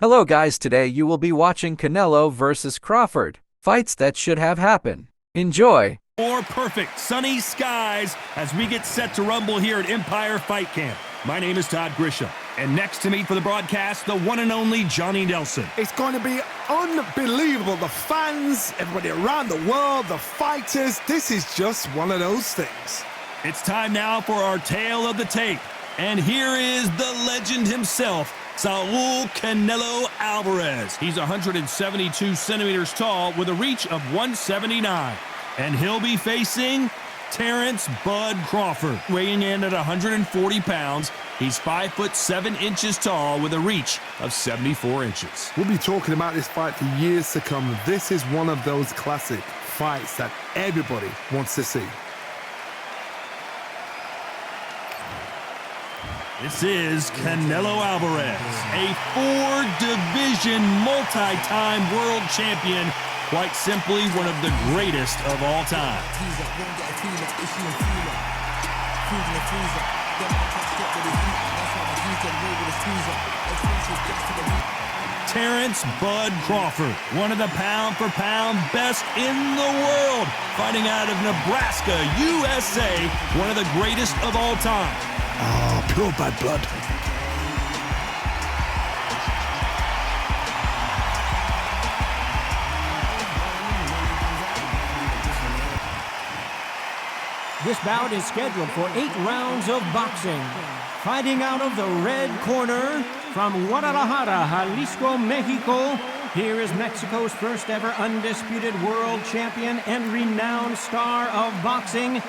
Hello guys, today you will be watching Canelo versus Crawford. Fights that should have happened. Enjoy! More perfect sunny skies as we get set to rumble here at Empire Fight Camp. My name is Todd Grisham, and next to me for the broadcast, the one and only Johnny Nelson. It's going to be unbelievable. The fans, everybody around the world, the fighters, this is just one of those things. It's time now for our tale of the tape. And here is the legend himself, Saul Canelo Alvarez. He's 172 centimeters tall with a reach of 179. And he'll be facing Terrence Bud Crawford, weighing in at 140 pounds. He's 5'7" tall with a reach of 74 inches. We'll be talking about this fight for years to come. This is one of those classic fights that everybody wants to see. This is Canelo Alvarez, a four-division, multi-time world champion, quite simply one of the greatest of all time. Terrence Bud Crawford, one of the pound-for-pound best in the world, fighting out of Nebraska, USA, one of the greatest of all time. Oh, pure bad blood. This bout is scheduled for 8 rounds of boxing. Fighting out of the red corner from Guadalajara, Jalisco, Mexico, here is Mexico's first ever undisputed world champion and renowned star of boxing.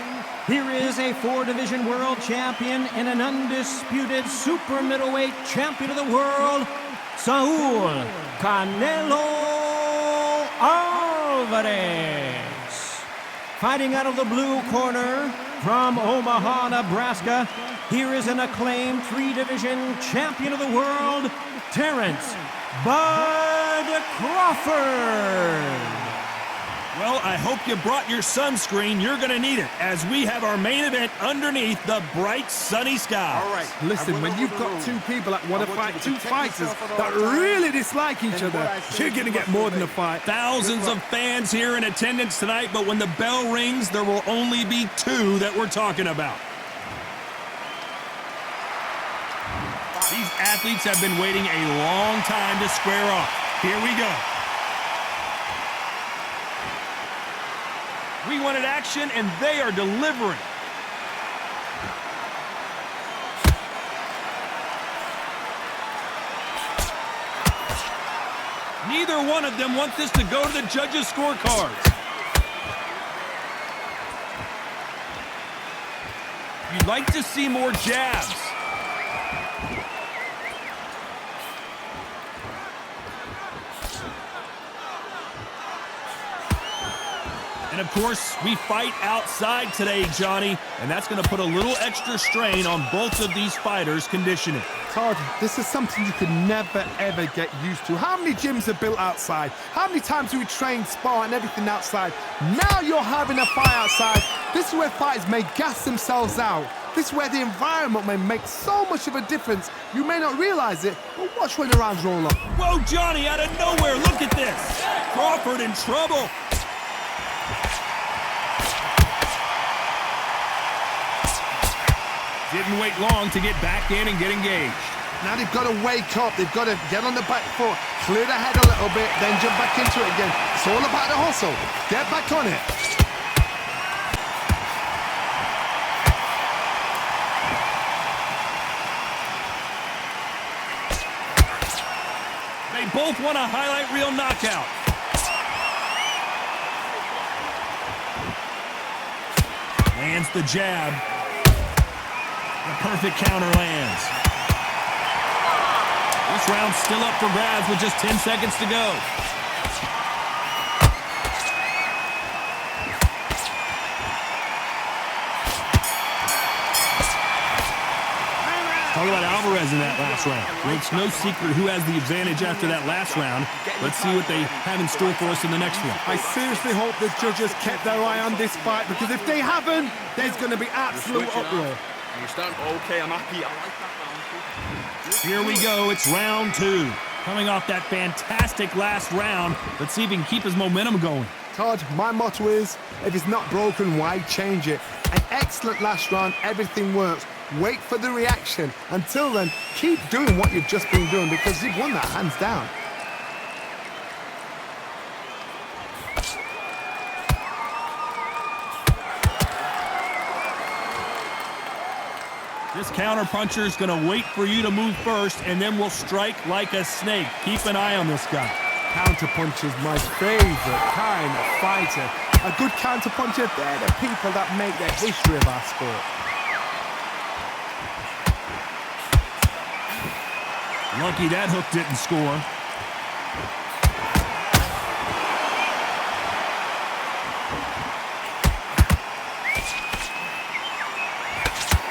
Here is a 4-division world champion and an undisputed super middleweight champion of the world, Saul Canelo Alvarez. Fighting out of the blue corner from Omaha, Nebraska, here is an acclaimed 3-division champion of the world, Terrence Bud Crawford. Well, I hope you brought your sunscreen. You're going to need it as we have our main event underneath the bright sunny skies. All right, listen, when you've got two people that want to fight, two fighters that really dislike each other, you're going to get more than a fight. Thousands of fans here in attendance tonight, but when the bell rings, there will only be 2 that we're talking about. These athletes have been waiting a long time to square off. Here we go. We wanted action, and they are delivering. Neither one of them wants this to go to the judges' scorecards. You'd like to see more jabs. And of course, we fight outside today, Johnny, and that's going to put a little extra strain on both of these fighters' conditioning. Todd, this is something you could never, ever get used to. How many gyms are built outside? How many times do we train, spar, and everything outside? Now you're having a fight outside. This is where fighters may gas themselves out. This is where the environment may make so much of a difference. You may not realize it, but watch when the rounds roll up. Whoa, Johnny, out of nowhere, look at this. Crawford in trouble. Didn't wait long to get back in and get engaged. Now they've got to wake up. They've got to get on the back foot, clear the head a little bit, then jump back into it again. It's all about the hustle. Get back on it. They both want a highlight reel knockout. Lands the jab. The perfect counter lands. This round's still up for grabs with just 10 seconds to go. Talk about Alvarez in that last round. Well, it's no secret who has the advantage after that last round. Let's see what they have in store for us in the next one. I seriously hope the judges kept their eye on this fight, because if they haven't, there's going to be absolute uproar. Okay, I'm happy. I like that round. Here we go. It's round 2. Coming off that fantastic last round, let's see if he can keep his momentum going. Todd, my motto is, if it's not broken, why change it? An excellent last round, everything works. Wait for the reaction. Until then, keep doing what you've just been doing because you've won that hands down. This counterpuncher is going to wait for you to move first, and then will strike like a snake. Keep an eye on this guy. Counterpuncher's my favorite kind of fighter. A good counterpuncher, they're the people that make the history of our sport. Lucky that hook didn't score.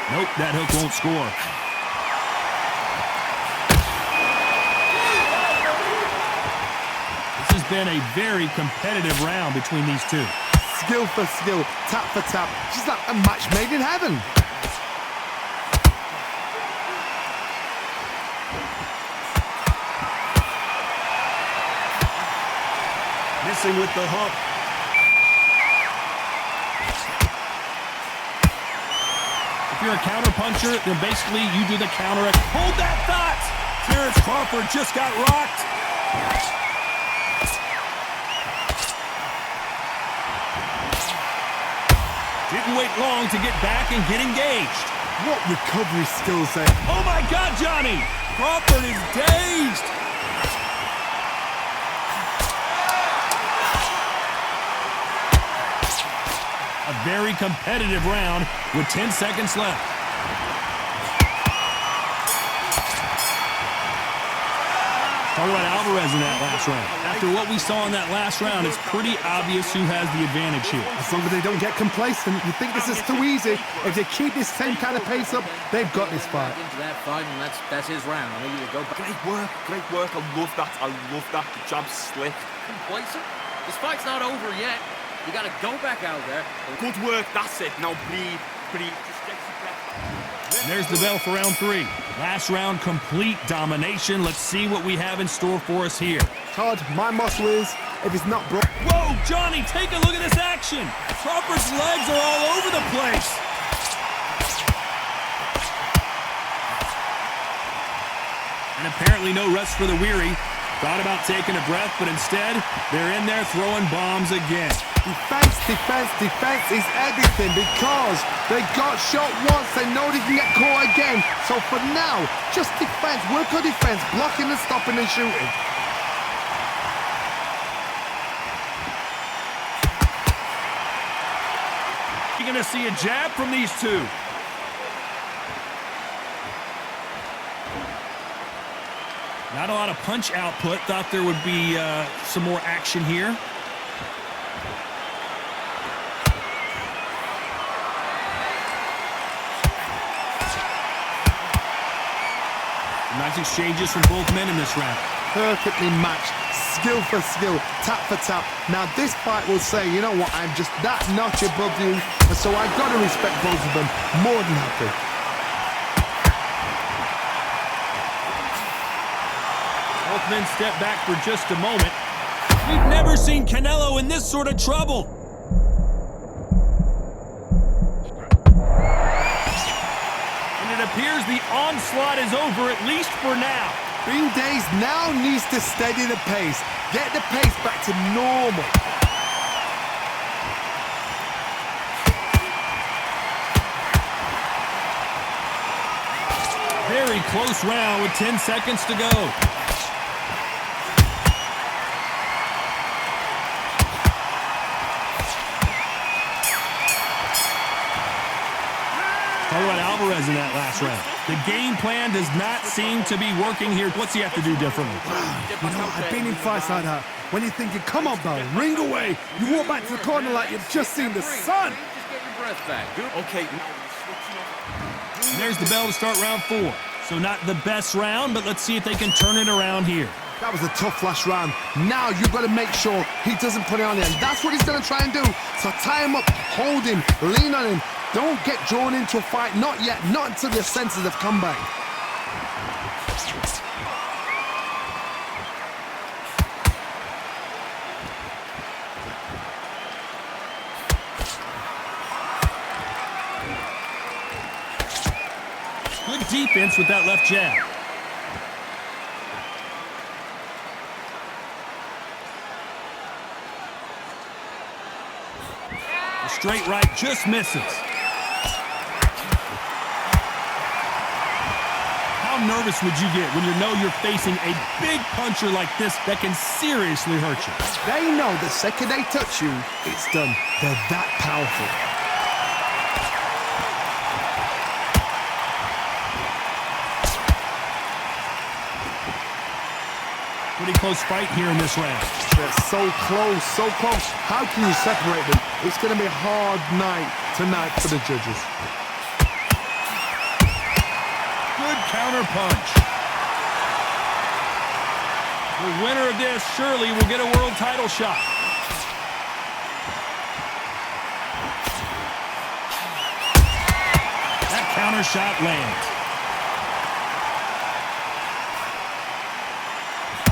Nope, that hook won't score. This has been a very competitive round between these two. Skill for skill, tap for tap, just like a match made in heaven. Missing with the hook. If you're a counterpuncher, then basically you do the counter. Hold that thought! Terrence Crawford just got rocked. Didn't wait long to get back and get engaged. What recovery skills there. Oh my God, Johnny! Crawford is dazed. A very competitive round with 10 seconds left. Talk about Alvarez in that last round. After what we saw in that last round, it's pretty obvious who has the advantage here. As long as they don't get complacent, you think this is too easy. If they keep this same kind of pace up, they've got this fight. Into that fight, and that's his round. I mean, you go back. Great work. I love that. The jab's slick. Complacent. This fight's not over yet. You got to go back out there. Good work, that's it. Now breathe. Just take some breath. And there's the bell for round 3. Last round, complete domination. Let's see what we have in store for us here. Todd, my motto is, if it's not broke. Whoa, Johnny, take a look at this action. Crawford's legs are all over the place. And apparently no rest for the weary. Thought about taking a breath, but instead, they're in there throwing bombs again. Defense is everything because they got shot once, they know they can get caught again. So for now, just defense, work on defense, blocking and stopping and shooting. You're going to see a jab from these two. Not a lot of punch output. Thought there would be some more action here. Nice exchanges from both men in this round. Perfectly matched, skill for skill, tap for tap. Now this fight will say, you know what, I'm just that notch above you, and so I've got to respect both of them. More than happy. Both men step back for just a moment. We've never seen Canelo in this sort of trouble. And it appears the onslaught is over, at least for now. Green Days now needs to steady the pace, get the pace back to normal. Very close round with 10 seconds to go. Talk about Alvarez in that last round. The game plan does not seem to be working here. What's he have to do differently? You know, I've been in fights like that. When you're thinking, come on, Bell, ring away. You walk back to the corner like you've just seen the sun. Just get your breath back. Okay. And there's the bell to start round 4. So not the best round, but let's see if they can turn it around here. That was a tough last round. Now you've got to make sure he doesn't put it on there. And that's what he's going to try and do. So tie him up, hold him, lean on him. Don't get drawn into a fight. Not yet. Not until your senses have come back. defense with that left jab. The straight right just misses. How nervous would you get when you know you're facing a big puncher like this that can seriously hurt you? They know the second they touch you, it's done. They're that powerful. Pretty close fight here in this round. They're so close, so close. How can you separate them? It's going to be a hard night tonight for the judges. Good counter punch. The winner of this surely will get a world title shot. That counter shot lands.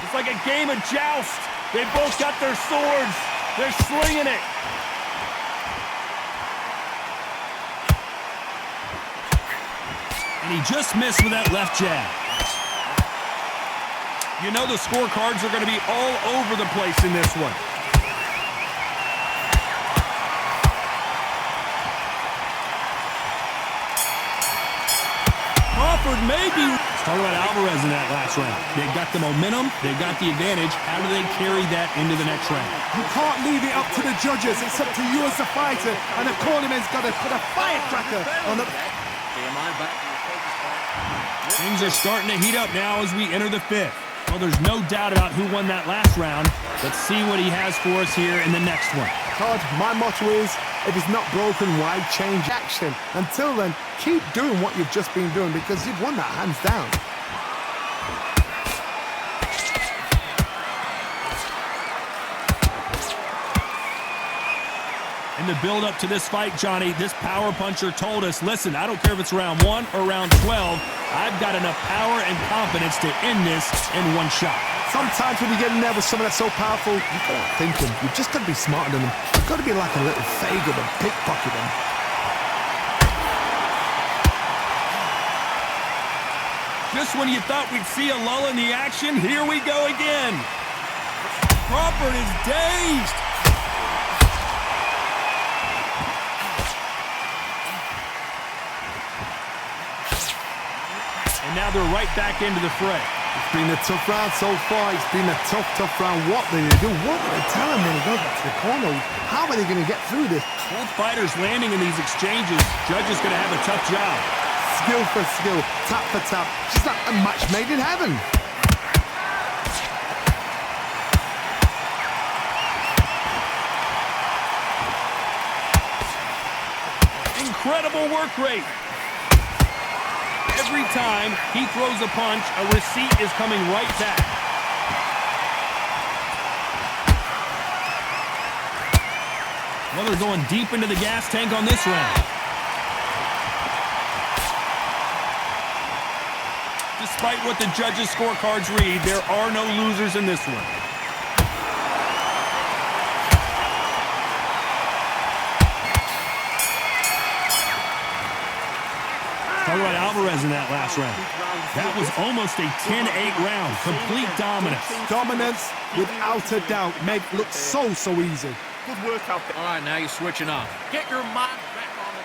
It's like a game of joust. They both got their swords. They're slinging it. And he just missed with that left jab. You know the scorecards are going to be all over the place in this one. Crawford may be... Let's talk about Alvarez in that last round. They got the momentum. They got the advantage. How do they carry that into the next round? You can't leave it up to the judges. It's up to you as a fighter. And the cornerman's got to put a firecracker on the... Things are starting to heat up now as we enter the fifth. Well, there's no doubt about who won that last round. Let's see what he has for us here in the next one. Todd, my motto is, if it's not broken, why change action? Until then, keep doing what you've just been doing because you've won that hands down. In the build-up to this fight, Johnny, this power puncher told us, listen, I don't care if it's round 1 or round 12, I've got enough power and confidence to end this in one shot. Sometimes when you get in there with someone that's so powerful, you've got to think them. You've just got to be smarter than them. You've got to be like a little faggot and pickpocket them. Just when you thought we'd see a lull in the action, here we go again. Crawford is dazed. And now they're right back into the fray. It's been a tough round so far. It's been a tough round. What do they do? What do they tell him when he goes back to the corner? How are they going to get through this? Both fighters landing in these exchanges. Judge is going to have a tough job. Skill for skill, tap for tap. Just like a match made in heaven. Incredible work rate. Every time he throws a punch, a receipt is coming right back. Well, they're going deep into the gas tank on this round. Despite what the judges' scorecards read, there are no losers in this one. Talk about Alvarez in that last round. That was almost a 10-8 round. Complete dominance. Dominance, without a doubt, make it look so easy. Good work out there. All right, now you're switching off. Get your mind back on the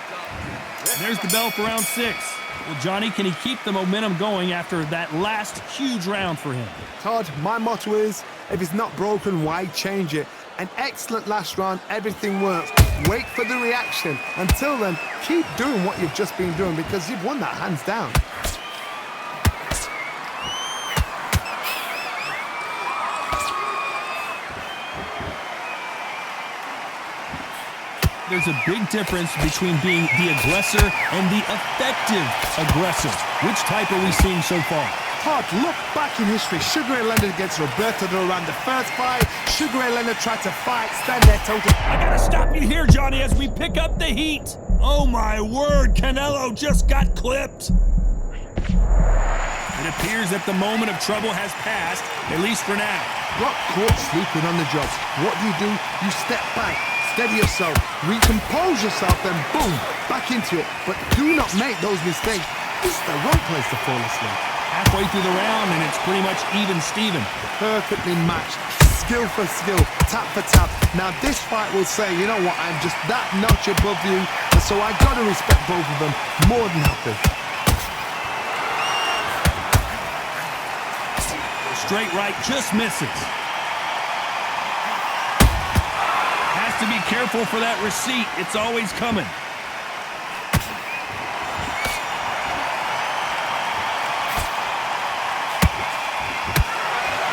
job. There's the bell for round 6. Well, Johnny, can he keep the momentum going after that last huge round for him? Todd, my motto is, if it's not broken, why change it? An excellent last round, everything works. Wait for the reaction. Until then, keep doing what you've just been doing because you've won that hands down. There's a big difference between being the aggressor and the effective aggressor. Which type are we seeing so far? Todd, look back in history. Sugar Ray Leonard against Roberto Duran. The first fight, Sugar Ray Leonard tried to fight, stand there total. I gotta stop you here, Johnny, as we pick up the heat. Oh my word, Canelo just got clipped. It appears that the moment of trouble has passed, at least for now. Got caught sleeping on the job. What do? You step back, steady yourself, recompose yourself, then boom, back into it. But do not make those mistakes. This is the wrong place to fall asleep. Halfway through the round, and it's pretty much even Steven. Perfectly matched. Skill for skill, tap for tap. Now this fight will say, you know what, I'm just that notch above you, and so I got to respect both of them more than happy. Straight right just misses. Has to be careful for that receipt. It's always coming.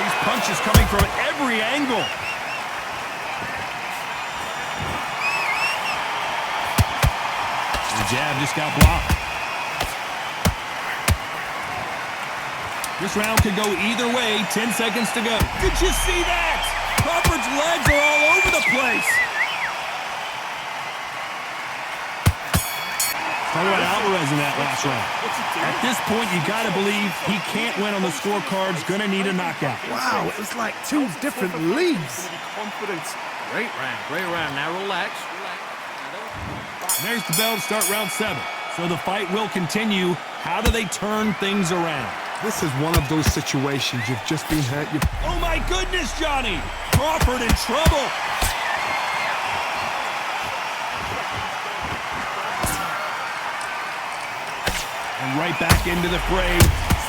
These punches coming from every angle. The jab just got blocked. This round could go either way. 10 seconds to go. Did you see that? Crawford's legs are all over the place. Talk about Alvarez in that last round. At this point, you got to believe he can't win on the scorecards. Going to need a knockout. Wow, it was like two different leagues. Confidence. Great round, great round. Now relax. There's the bell to start round 7. So the fight will continue. How do they turn things around? This is one of those situations you've just been hurt. Oh my goodness, Johnny! Crawford in trouble. And right back into the fray.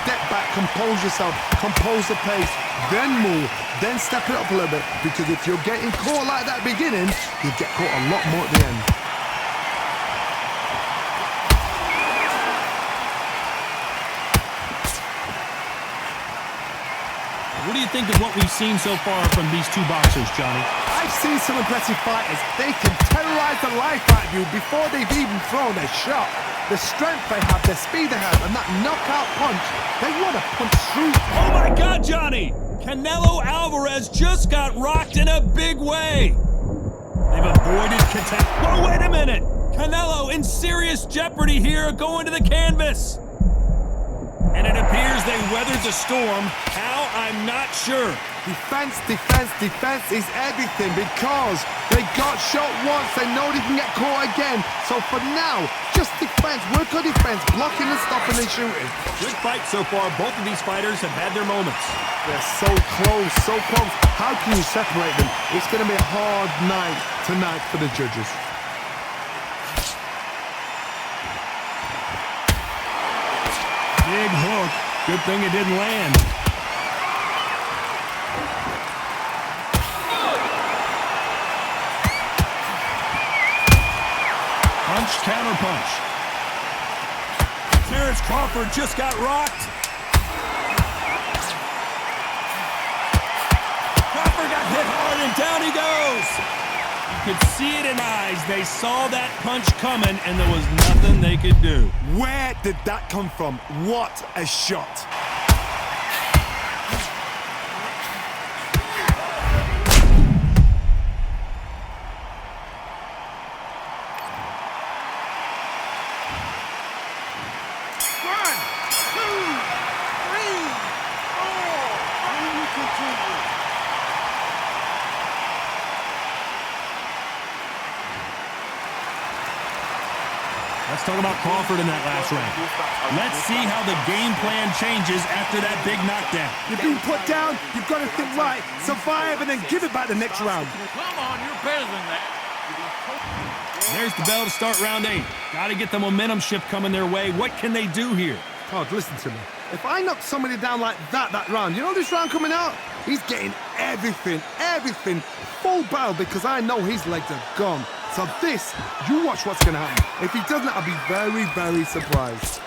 Step back, compose yourself, compose the pace, then move, then step it up a little bit. Because if you're getting caught like that beginning, you get caught a lot more at the end. What do you think of what we've seen so far from these two boxers, Johnny? I've seen some aggressive fighters. They can terrorize the life out of you before they've even thrown a shot. The strength they have, the speed they have, and that knockout punch, they want to punch through. Oh my God, Johnny! Canelo Alvarez just got rocked in a big way. They've avoided contact. Oh, wait a minute! Canelo in serious jeopardy here, going to the canvas. And it appears they weathered the storm. How? I'm not sure. Defense, defense, defense is everything because they got shot once. They know they can get caught again. So for now, just defense. Work on defense, blocking and stopping and shooting. Good fight so far. Both of these fighters have had their moments. They're so close, so close. How can you separate them? It's going to be a hard night tonight for the judges. Big hook. Good thing it didn't land. Punch, counter punch. Terrence Crawford just got rocked. Crawford got hit hard and down he goes. You could see it in eyes. They saw that punch coming and there was nothing they could do. Where did that come from? What a shot. Let's talk about Crawford in that last round. Let's see how the game plan changes after that big knockdown. You've been put down, you've got to think right, survive, and then give it back the next round. Come on, you're better than that. There's the bell to start round 8. Got to get the momentum shift coming their way. What can they do here? God, listen to me. If I knock somebody down like that round, you know this round coming out? He's getting everything, full barrel because I know his legs are gone. So this, you watch what's going to happen. If he doesn't, I'll be very, very surprised.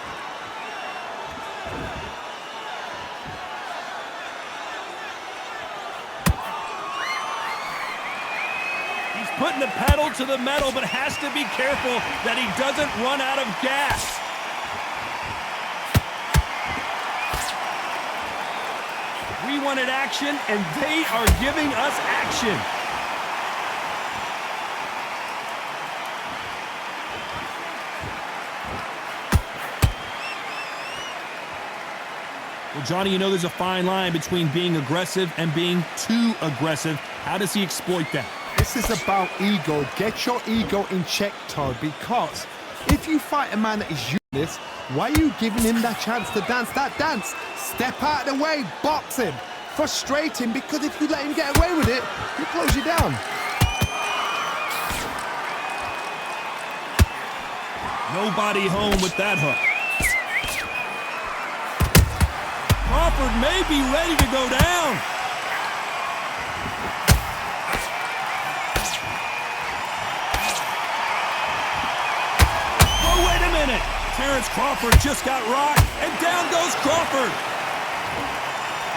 He's putting the pedal to the metal, but has to be careful that he doesn't run out of gas. We wanted action, and they are giving us action. Well, Johnny, you know there's a fine line between being aggressive and being too aggressive. How does he exploit that? This is about ego. Get your ego in check, Todd, because if you fight a man that is this. Why are you giving him that chance to dance that dance? Step out of the way, box him. Frustrating because if you let him get away with it, he'll close you down. Nobody home with that hook. Crawford may be ready to go down. Oh, wait a minute. Terrence Crawford just got rocked, and down goes Crawford.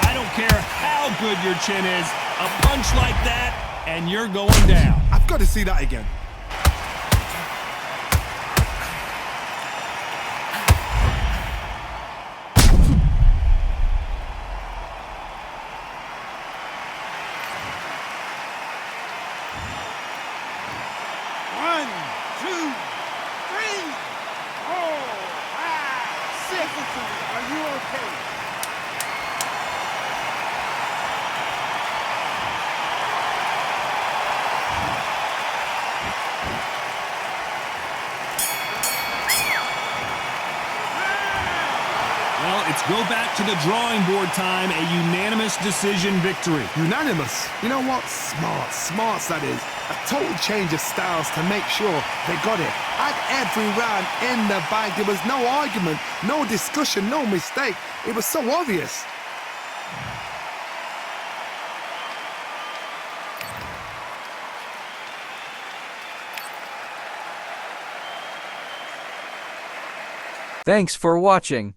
I don't care how good your chin is, a punch like that, and you're going down. I've got to see that again. Well, it's go back to the drawing board time, a unanimous decision victory. Unanimous. You know what? Smarts that is. A total change of styles to make sure they got it. At every round in the bag, there was no argument, no discussion, no mistake. It was so obvious. Thanks for watching.